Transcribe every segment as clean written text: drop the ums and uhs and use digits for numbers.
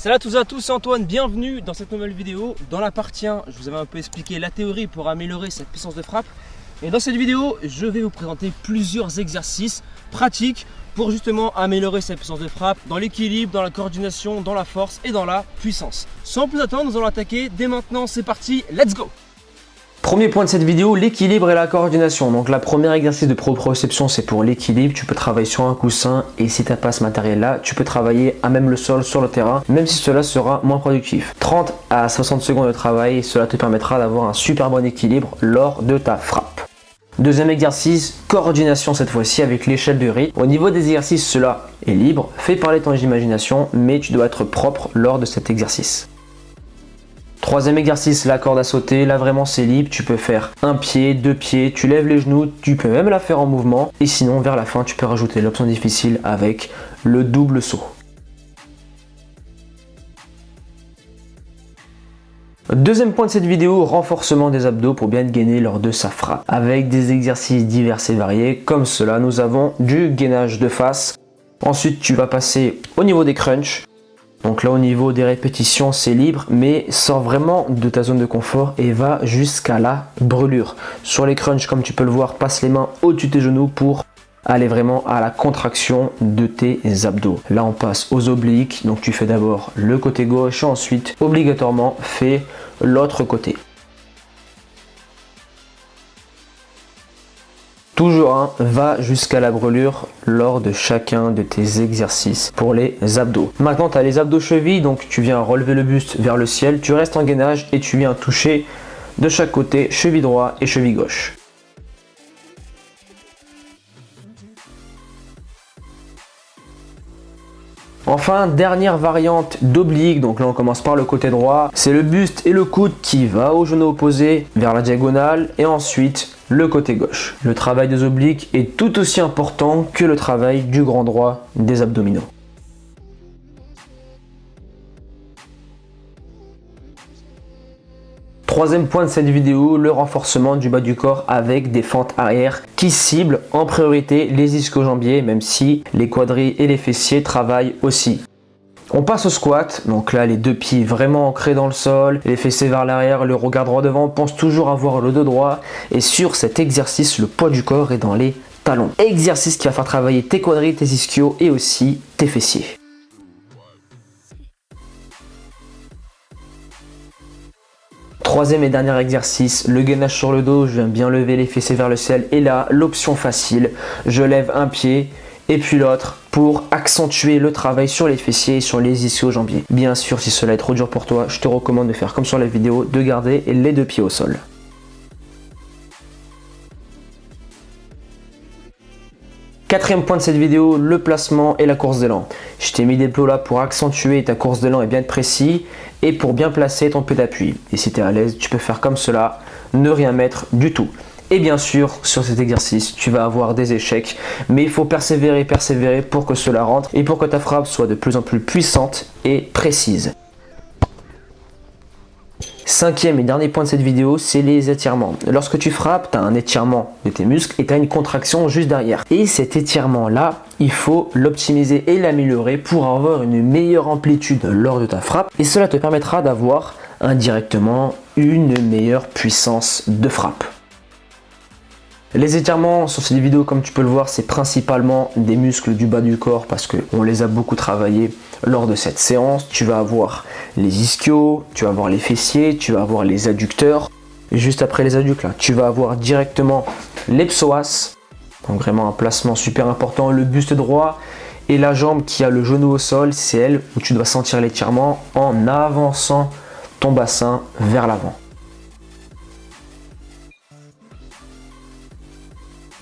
Salut à tous et à tous, c'est Antoine, bienvenue dans cette nouvelle vidéo. Dans la partie 1, je vous avais un peu expliqué la théorie pour améliorer sa puissance de frappe. Et dans cette vidéo, je vais vous présenter plusieurs exercices pratiques pour justement améliorer sa puissance de frappe dans l'équilibre, dans la coordination, dans la force et dans la puissance. Sans plus attendre, nous allons attaquer dès maintenant, c'est parti, let's go! Premier point de cette vidéo, l'équilibre et la coordination. Donc la première exercice de proprioception, c'est pour l'équilibre. Tu peux travailler sur un coussin et si tu n'as pas ce matériel là, tu peux travailler à même le sol sur le terrain, même si cela sera moins productif. 30 à 60 secondes de travail, cela te permettra d'avoir un super bon équilibre lors de ta frappe. Deuxième exercice, coordination cette fois-ci avec l'échelle de rythme. Au niveau des exercices, cela est libre, fais parler ton imagination, mais tu dois être propre lors de cet exercice. Troisième exercice, la corde à sauter. Là vraiment c'est libre, tu peux faire un pied, deux pieds, tu lèves les genoux, tu peux même la faire en mouvement. Et sinon vers la fin tu peux rajouter l'option difficile avec le double saut. Deuxième point de cette vidéo, renforcement des abdos pour bien te gainer lors de sa frappe. Avec des exercices divers et variés comme cela, nous avons du gainage de face. Ensuite tu vas passer au niveau des crunchs. Donc là au niveau des répétitions c'est libre, mais sors vraiment de ta zone de confort et va jusqu'à la brûlure. Sur les crunchs comme tu peux le voir, passe les mains au-dessus de tes genoux pour aller vraiment à la contraction de tes abdos. Là on passe aux obliques, donc tu fais d'abord le côté gauche, ensuite obligatoirement fais l'autre côté. Toujours va jusqu'à la brûlure lors de chacun de tes exercices pour les abdos. Maintenant tu as les abdos chevilles, donc tu viens relever le buste vers le ciel, tu restes en gainage et tu viens toucher de chaque côté, cheville droite et cheville gauche. Enfin, dernière variante d'oblique, donc là on commence par le côté droit, c'est le buste et le coude qui va au genou opposé vers la diagonale et ensuite le côté gauche. Le travail des obliques est tout aussi important que le travail du grand droit des abdominaux. Troisième point de cette vidéo, le renforcement du bas du corps avec des fentes arrière qui ciblent en priorité les ischio-jambiers, même si les quadris et les fessiers travaillent aussi. On passe au squat, donc là les deux pieds vraiment ancrés dans le sol, les fessiers vers l'arrière, le regard droit devant, pense toujours avoir le dos droit et sur cet exercice le poids du corps est dans les talons. Exercice qui va faire travailler tes quadris, tes ischios et aussi tes fessiers. Troisième et dernier exercice, le gainage sur le dos, je viens bien lever les fessiers vers le ciel et là l'option facile, je lève un pied et puis l'autre pour accentuer le travail sur les fessiers et sur les ischio-jambiers. Bien sûr, si cela est trop dur pour toi, je te recommande de faire comme sur la vidéo, de garder les deux pieds au sol. Quatrième point de cette vidéo, le placement et la course d'élan. Je t'ai mis des plots là pour accentuer ta course d'élan et bien être précis et pour bien placer ton pied d'appui. Et si tu es à l'aise, tu peux faire comme cela, ne rien mettre du tout. Et bien sûr, sur cet exercice, tu vas avoir des échecs, mais il faut persévérer pour que cela rentre et pour que ta frappe soit de plus en plus puissante et précise. Cinquième et dernier point de cette vidéo, c'est les étirements. Lorsque tu frappes, tu as un étirement de tes muscles et tu as une contraction juste derrière. Et cet étirement-là, il faut l'optimiser et l'améliorer pour avoir une meilleure amplitude lors de ta frappe. Et cela te permettra d'avoir indirectement une meilleure puissance de frappe. Les étirements sur cette vidéo, comme tu peux le voir, c'est principalement des muscles du bas du corps parce qu'on les a beaucoup travaillés lors de cette séance. Tu vas avoir les ischios, tu vas avoir les fessiers, tu vas avoir les adducteurs. Et juste après les adducteurs, tu vas avoir directement les psoas. Donc vraiment un placement super important, le buste droit et la jambe qui a le genou au sol, c'est elle où tu dois sentir l'étirement en avançant ton bassin vers l'avant.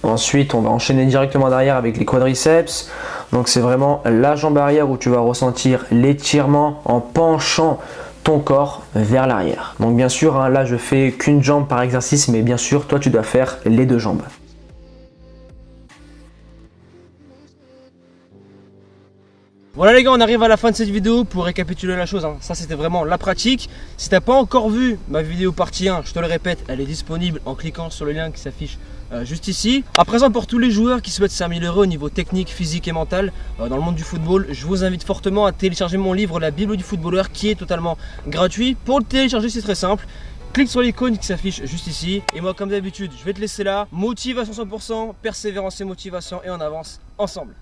Ensuite, on va enchaîner directement derrière avec les quadriceps. Donc c'est vraiment la jambe arrière où tu vas ressentir l'étirement en penchant ton corps vers l'arrière. Donc bien sûr, là je fais qu'une jambe par exercice, mais bien sûr, toi tu dois faire les deux jambes. Voilà les gars, on arrive à la fin de cette vidéo. Pour récapituler la chose, ça c'était vraiment la pratique. Si t'as pas encore vu ma vidéo partie 1, je te le répète, elle est disponible en cliquant sur le lien qui s'affiche juste ici. À présent, pour tous les joueurs qui souhaitent s'améliorer au niveau technique, physique et mental dans le monde du football, je vous invite fortement à télécharger mon livre La Bible du footballeur qui est totalement gratuit. Pour le télécharger, c'est très simple. Clique sur l'icône qui s'affiche juste ici. Et moi, comme d'habitude, je vais te laisser là. Motivation 100%, persévérance et motivation, et on avance ensemble.